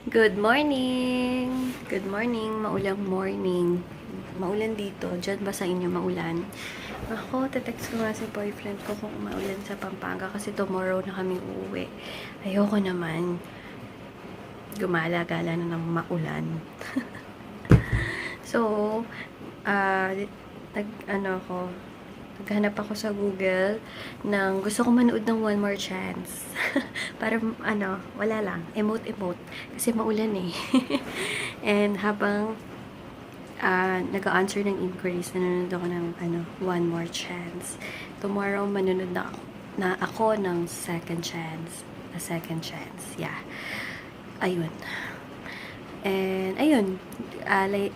Good morning! Good morning, maulang morning. Maulan dito. Diyan ba sa inyo maulan? Ako, tetext ko nga si boyfriend ko kung maulan sa Pampanga kasi tomorrow na kami uuwi. Ayoko naman. Gumala-gala na ng maulan. So, naghanap ako sa Google ng gusto ko manood ng One More Chance. Para, wala lang. Emote-emote. Kasi maulan eh. And habang nag-answer ng inquiries, nanonood ako ng One More Chance. Tomorrow, manonood na ako ng Second Chance. A Second Chance. Yeah. Ayun. And, ayun,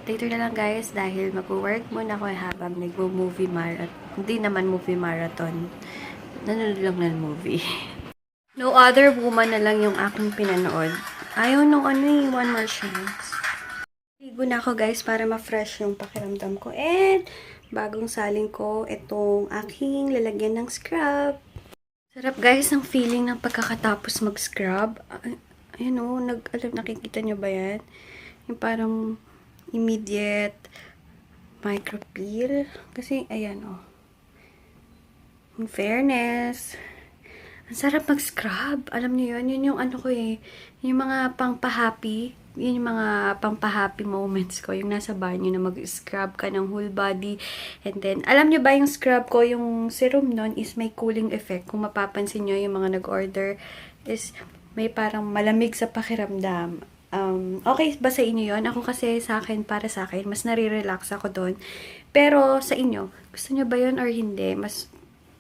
later na lang guys, dahil mag-work muna ako habang nagmo-movie marathon. Hindi naman movie marathon. Nanonood lang ng movie. No Other Woman na lang yung aking pinanood. Ayaw nung One More Chance. Ligo na ako guys para ma-fresh yung pakiramdam ko. And, bagong saling ko, itong aking lalagyan ng scrub. Sarap guys ang feeling ng pagkakatapos mag-scrub. Ayun o, nakikita nyo ba yan? Yung parang immediate micropeel. Kasi, ayan o. In fairness, ang sarap mag-scrub. Alam niyo yun? Yun yung ko eh. Yung mga pang-happy. Yun yung mga pang-happy moments ko. Yung nasa banyo na mag-scrub ka ng whole body. And then, alam niyo ba yung scrub ko, yung serum nun is may cooling effect. Kung mapapansin niyo yung mga nag-order is may parang malamig sa pakiramdam. Okay ba sa inyo yun? Ako kasi para sa akin, mas nare-relax ako doon. Pero sa inyo, gusto nyo ba yun or hindi? Mas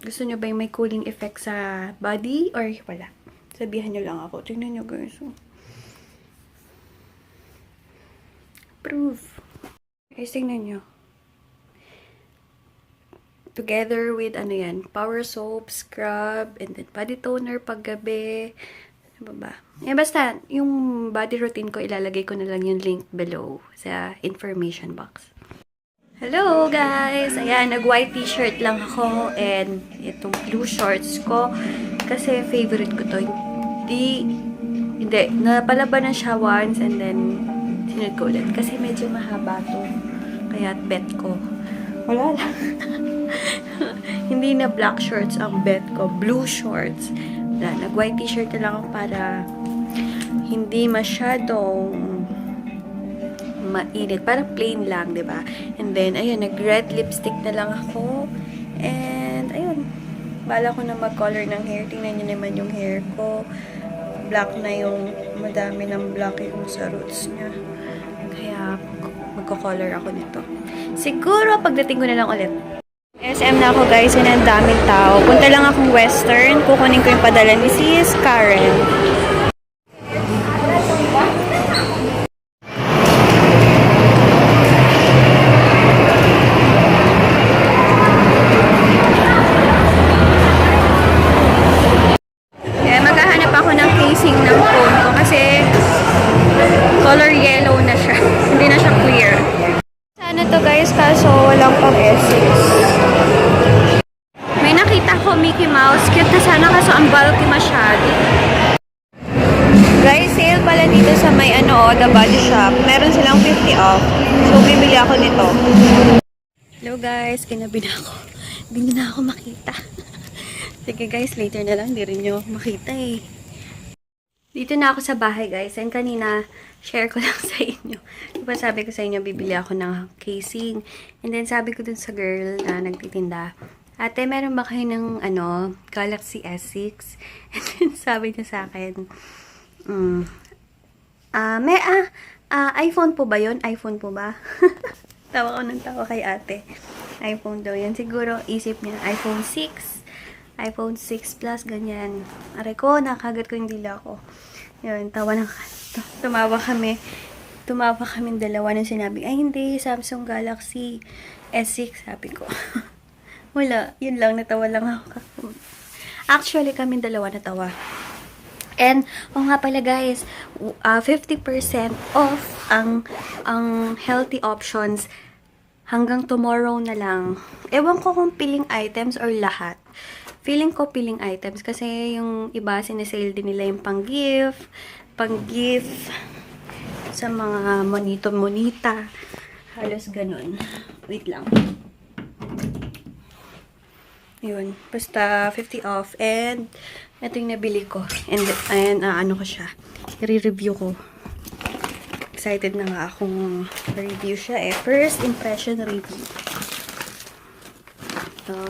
gusto nyo ba yung may cooling effect sa body or wala? Sabihan nyo lang ako. Tingnan nyo guys. Proof. Guys, tingnan nyo. Together with power soap, scrub, and then body toner paggabi. Ano ba? Basta, yung body routine ko, ilalagay ko na lang yung link below sa information box. Hello guys! Ayan, nag-white t-shirt lang ako and itong blue shorts ko kasi favorite ko to. Hindi, napalaban na siya once and then sinunod ko ulit kasi medyo mahaba to. Kaya bet ko. Wala lang. Hindi na black shorts ang bet ko. Blue shorts. Nag-white t-shirt na lang ako para hindi masyadong mainit. Parang plain lang, diba? And then, ayun, nag-red lipstick na lang ako. And, ayun. Bala ko na mag-color ng hair. Tingnan nyo naman yung hair ko. Black na yung, madami ng black yung sa roots niya. Kaya, magko-color ako nito. Siguro, pagdating ko na lang ulit. SM na ako guys, yun ang daming tao. Punta lang akong Western, kukunin ko yung padala ni Sis Karen. Kaya maghahanap ako ng casing ng phone ko kasi color yellow na siya. Hindi na siya clear. Sana to guys, kaso walang pang S6. May nakita ko Mickey Mouse. Cute na sana kaso ang bulky masyado. Guys, sale pala dito sa may The Body Shop. Meron silang 50 off. So, bibili ako nito. Hello guys, kinabi na ako. Hindi na ako makita. Sige guys, later na lang. Hindi rin nyo makita eh. Dito na ako sa bahay guys. And kanina, share ko lang sa inyo. Diba sabi ko sa inyo, bibili ako ng casing. And then sabi ko dun sa girl na nagtitinda, ate, meron ba kayo ng Galaxy S6? And then sabi niya sa akin, iPhone po ba yun? iPhone po ba? Tawa ko ng tawa kay ate. iPhone daw yan. Siguro isip niya, iPhone 6. iPhone 6 Plus, ganyan. Aray ko, nakagat ko yung dila ko. Yun, tumawa kami. Tumawa kami dalawa nang sinabi, ay hindi, Samsung Galaxy S6, sabi ko. Wala, yun lang, natawa lang ako. Actually, kami dalawa natawa. And, nga pala guys, 50% off ang healthy options hanggang tomorrow na lang. Ewan ko kung piling items or lahat. Feeling ko piling items kasi yung iba sinesale din nila yung pang-gift, sa mga monito-monita. Halos ganun. Wait lang. Yun. Basta 50 off. And ito yung nabili ko. And ano ko siya. I-review ko. Excited na nga akong review siya eh. First impression review. Ito.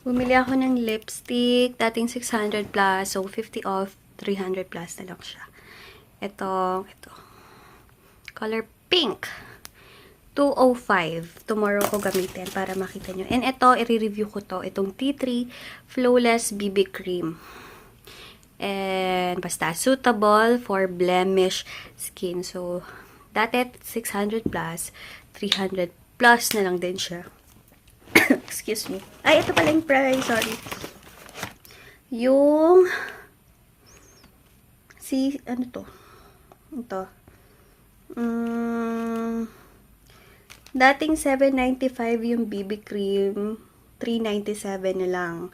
Bumili ako ng lipstick, dating 600 plus, so 50 off, 300 plus na lang siya. Ito. Color pink. 205. Tomorrow ko gamitin para makita nyo. And ito, i-review ko to. Itong T3 Flawless BB Cream. And basta, suitable for blemish skin. So, dati 600 plus, 300 plus na lang din siya. Excuse me. Ay, ito pala yung price. Sorry. Yung ano to? Ito. Dating 795 yung BB cream. 397 na lang.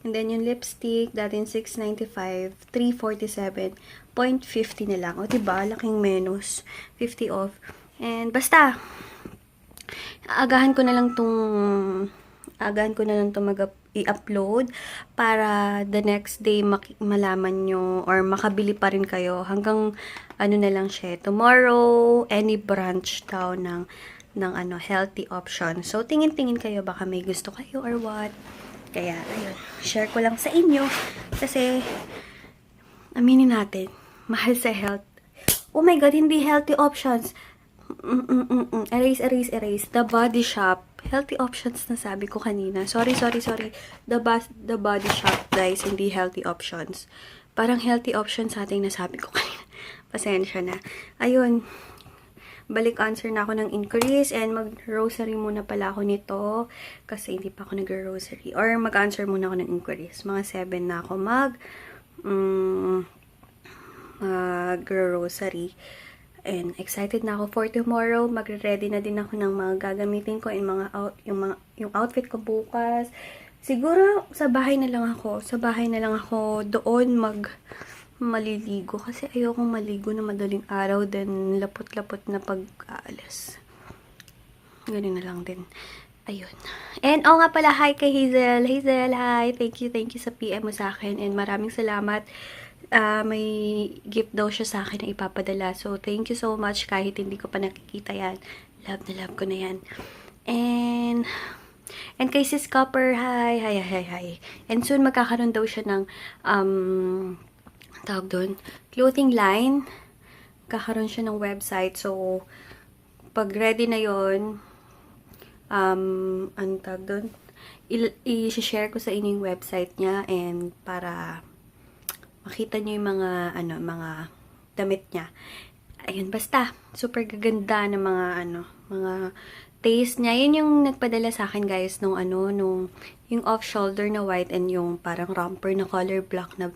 And then yung lipstick, dating 695. 347. 0.50 na lang. O, diba? Laking menos. 50 off. And basta, agahan ko na lang tong i-upload para the next day malaman nyo or makabili pa rin kayo hanggang ano na lang siya. Tomorrow, any branch daw ng healthy option. So, tingin-tingin kayo baka may gusto kayo or what. Kaya, ayun, share ko lang sa inyo kasi aminin natin, mahal sa health. Oh my God, hindi healthy options. Erase. The Body Shop. Healthy options na sabi ko kanina. Sorry. The Body Shop, guys. Hindi healthy options. Parang healthy options sa ating nasabi ko kanina. Pasensya na. Ayun. Balik answer na ako ng inquiries and mag-rosary muna pala ako nito kasi hindi pa ako nag-rosary. Or mag-answer muna ako ng inquiries. Mga 7 na ako mag-rosary. And excited na ako for tomorrow. Magre-ready na din ako ng mga gagamitin ko and yung outfit ko bukas. Siguro sa bahay na lang ako. Doon maliligo kasi ayokong maligo na madaling araw then lapot-lapot na pag-aalis. Ganun na lang din. Ayun. And nga pala, hi kay Hazel. Hazel, hi. Thank you sa PM mo sa akin and maraming salamat. May gift daw siya sa akin na ipapadala. So, thank you so much kahit hindi ko pa nakikita yan. Love na love ko na yan. And kay Sis Copper, hi. And soon magkakaroon daw siya ng tawag doon, clothing line. Kakaroon siya ng website. So, pag ready na yon ano tawag doon, i-share ko sa inyo yung website niya and para makita niyo yung mga damit niya. Ayun, basta super gaganda ng mga taste niya. Yun yung nagpadala sa akin, guys, nung yung off shoulder na white and yung parang romper na color black na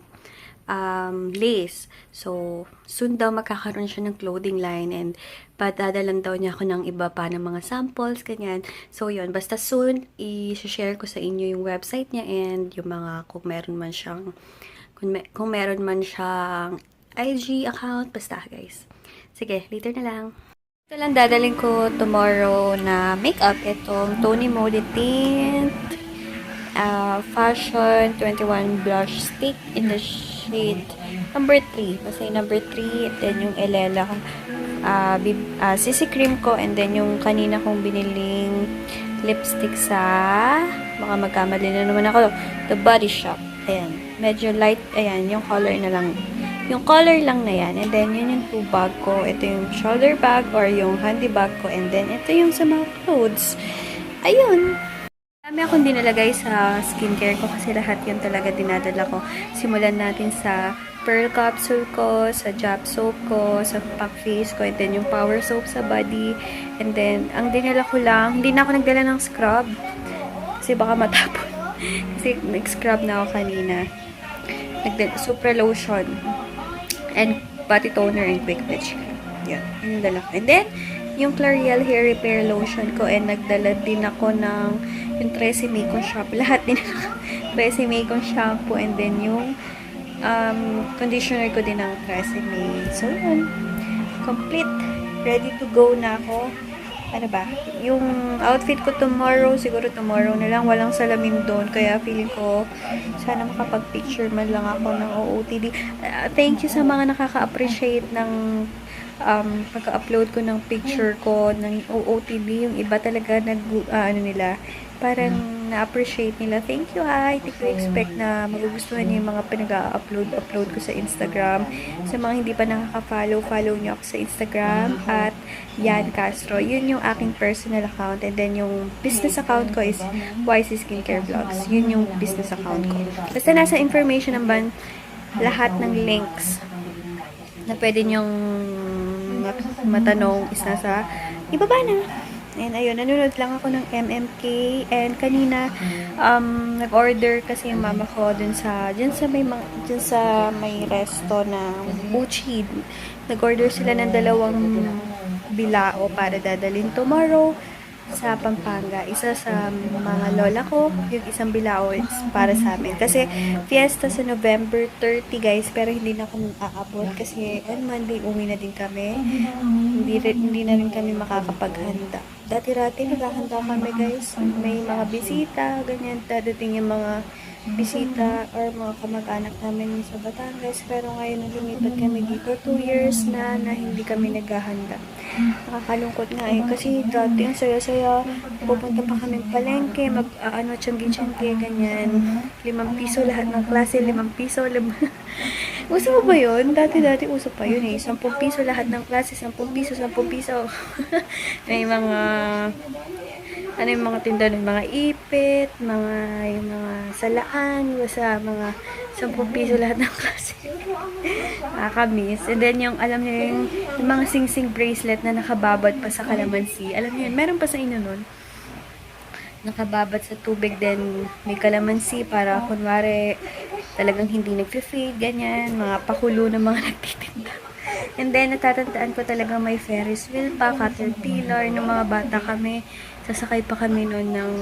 lace. So, soon daw magkakaroon siya ng clothing line and padadalan daw niya ako ng iba pa ng mga samples, ganyan. So, yun. Basta soon, i-share ko sa inyo yung website niya and yung mga kung meron man siyang IG account. Basta, guys. Sige, later na lang. Ito lang dadaling ko tomorrow na makeup. Itong Tony Moly Tint Fashion 21 Blush Stick in the shade number 3. Basta yung number 3. And then yung Elela CC cream ko. And then yung kanina kong biniling lipstick sa baka magkamali na naman ako. The Body Shop. Ayan. Medyo light. Ayan. Yung color na lang. Yung color lang na yan. And then, yun yung 2 bag ko. Ito yung shoulder bag or yung handy bag ko. And then, ito yung sa mga clothes. Ayun. Dami akong dinalagay sa skincare ko kasi lahat yun talaga dinadala ko. Simulan natin sa pearl capsule ko, sa Jab soap ko, sa pack face ko, and then yung power soap sa body. And then, ang dinala ko lang, hindi na ako nagdala ng scrub. Kasi baka matapon. Kasi nag-scrub na ako kanina. Supra lotion. And body toner and quick pitch. Yan. Yung dala ko. And then, yung L'Oreal hair repair lotion ko. And nagdala din ako ng yung Tresemme ko shop. Lahat din Tresemme kong shampoo, and then yung conditioner ko din ng Tresemme. So, yun. Complete. Ready to go na ako. Ano ba? Yung outfit ko tomorrow, siguro tomorrow na lang. Walang salamin doon. Kaya feeling ko, sana makapag-picture man lang ako ng OOTD. Thank you sa mga nakaka-appreciate ng pagka-upload ko ng picture ko ng OOTD. Yung iba talaga ano nila, parang na-appreciate nila. Thank you, hi. Hindi ko expect na magugustuhan niyo yung mga pinag-upload ko sa Instagram. Sa mga hindi pa nakaka-follow, follow niyo ako sa Instagram at Yan Castro. Yun yung aking personal account. And then yung business account ko is YC Skincare Vlogs. Yun yung business account ko. Basta nasa information naman lahat ng links na pwede niyong matanong is nasa ibaba na. And ayun, nanonood lang ako ng MMK, and kanina nag-order kasi yung mama ko dyan sa may resto na Uchi. Nag-order sila ng 2 bilao para dadalhin tomorrow sa Pampanga. Isa sa mga lola ko, yung isang bilao is para sa amin. Kasi fiesta sa November 30 guys, pero hindi na kami aabot kasi on Monday uwi na din kami. Hindi na rin kami makakapaghanda. Dati-rati naghahanda kami guys. May mga bisita, ganyan. Dadating yung mga bisita or mga kamag-anak namin sa Batangas. Pero ngayon lumipat kami dito. 2 years na hindi kami naghahanda. Nakakalungkot nga kasi dati ang saya-saya. Pupunta pa kami palengke, tiyanggi-tiyanggi, ganyan. 5 piso lahat ng klase, 5 piso. Uso mo ba yun? Dati uso pa yun 10 piso lahat ng klase, 10 piso, 10 piso. May yung mga tinda ng mga ipit, yung mga salaan, basta mga 10 piso lahat ng klase. Nakakamiss. And then alam niyo yung mga sing-sing bracelet na nakababad pa sa kalamansi. Alam niyo yun, meron pa sa inyo nun. Nakababad sa tubig, then may kalamansi para kunwari talagang hindi nag-fade, ganyan. Mga pakulo ng mga nagtitinda. And then, natatandaan ko talaga may Ferris wheel pa, Caterpillar, nung mga bata kami. Sasakay pa kami noon ng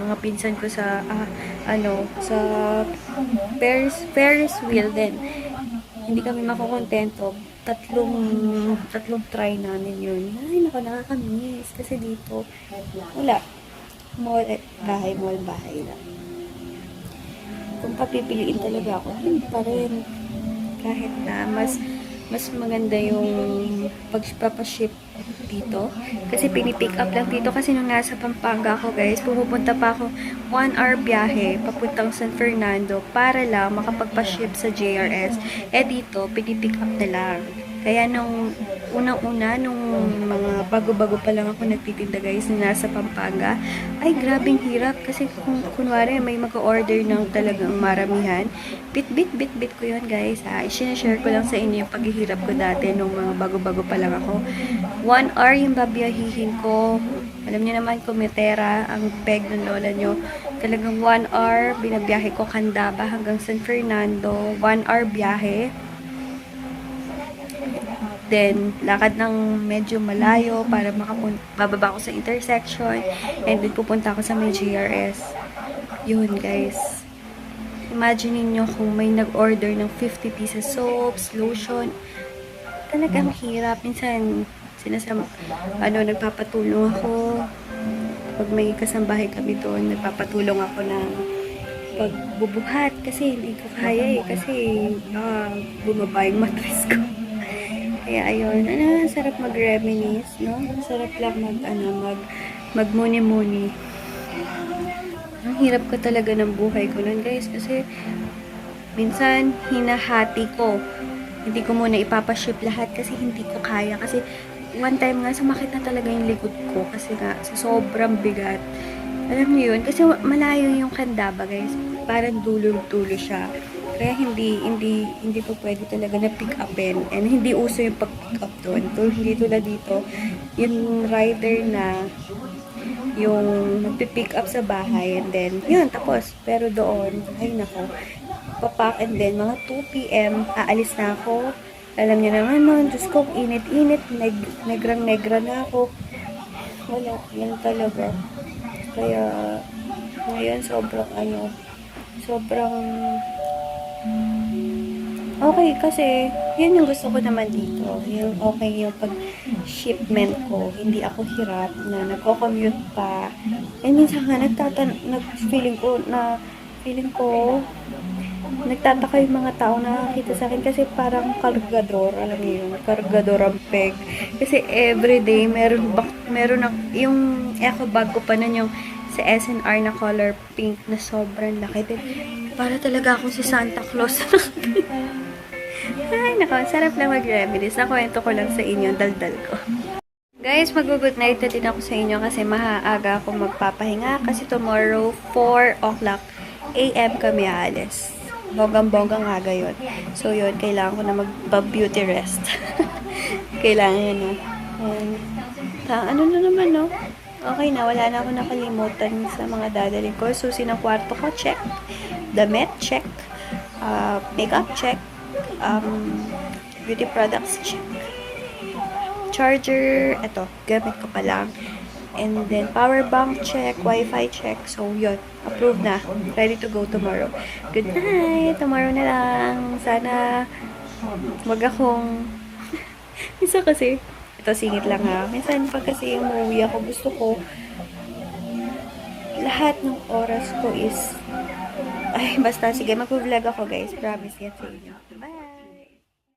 mga pinsan ko sa sa Ferris wheel din. Hindi kami makukontento. Tatlong try namin yun. Ay, naku, nakakamiss. Kasi dito, wala. Mall, bahay lang. Kung papipiliin talaga ako, hindi pa rin. Kahit na mas maganda yung pagpapaship dito. Kasi pinipick up lang dito. Kasi nung nasa Pampanga ako guys, pumupunta pa ako 1 hour biyahe papuntang San Fernando para lang makapagpaship sa JRS. Dito, pinipick up na lang. Kaya nung unang-una, nung mga bago-bago pa lang ako nagtitinda guys na nasa Pampanga, ay grabing hirap kasi kung kunwari may mag-order ng talagang maramihan, bit ko yun guys ha. I-share ko lang sa inyo yung paghihirap ko dati nung mga bago-bago pa lang ako. 1 hour yung babiyahihin ko. Alam niyo naman, Cometera, ang peg ng lola nyo. Talagang 1 hour, binabiyahe ko Candaba hanggang San Fernando. 1 hour biyahe. Then, lakad ng medyo malayo para bababa ko sa intersection. And then, pupunta ako sa may GRS. Yun, guys. Imagine niyo kung may nag-order ng 50 pieces soaps, lotion. Talagang hirap. Minsan, nagpapatulong ako. Pag may kasambahay kami doon, nagpapatulong ako ng pagbubuhat. Kasi hindi ko kaya kasi bumaba yung mattress ko. Kaya ayun, sarap mag-reminisce, no? Sarap lang magmuni-muni. Ang hirap ko talaga ng buhay ko nun, guys, kasi minsan hinahati ko. Hindi ko muna ipapaship lahat kasi hindi ko kaya. Kasi one time nga, sumakit na talaga yung likod ko kasi nga, sa sobrang bigat. Alam niyo yun? Kasi malayo yung Candaba, guys. Parang dulo-dulo siya. Kaya hindi po pwede talaga na pick upin. And hindi uso yung pag-pick up doon. Hindi tulad dito, yung rider na yung magpipick up sa bahay and then, yun, tapos. Pero doon, ay nako, papak and then, mga 2 p.m., aalis na ako. Alam niyo naman nun, Diyos ko, init-init, negrang-negra na ako. Wala, yan talaga. Kaya, ngayon, sobrang Sobrang okay kasi yun yung gusto ko naman dito. Yung okay yung pag-shipment ko. Hindi ako hirap na nagko-commute pa. And minsan nga feeling ko nagtataka yung mga tao na nakakita sa akin kasi parang kargador, alam niyo yun, kargador ang peg. Kasi everyday meron yung eco bag ko pa nun yung sa SNR na color pink na sobrang laki din. Para talaga ako si Santa Claus. Ay, nako, sarap lang mag-reminisce. Nakwento ko lang sa inyo, daldal ko. Guys, mag-good night na din ako sa inyo kasi maaga ako magpapahinga kasi tomorrow 4 o'clock AM kami aalis. Bonggang-bonggang aga yun. So, yun, kailangan ko na magpa-beauty rest. Kailangan yun, no? And, ano na naman, no? Okay na, wala na ako nakalimutan sa mga dadalhin ko. Susi ng kwarto ko, check. Damit, check. Makeup, check. Beauty products, check. Charger, eto, gamit ko pa lang. And then, power bank check, wifi check. So, yun. Approved na. Ready to go tomorrow. Good night! Tomorrow na lang. Sana, wag akong... Minsan kasi, ito singit lang ha. Minsan pag kasi umuwi ako, gusto ko, lahat ng oras ko is... Ay, basta, sige, mag-vlog ako guys. Promise yan sa inyo.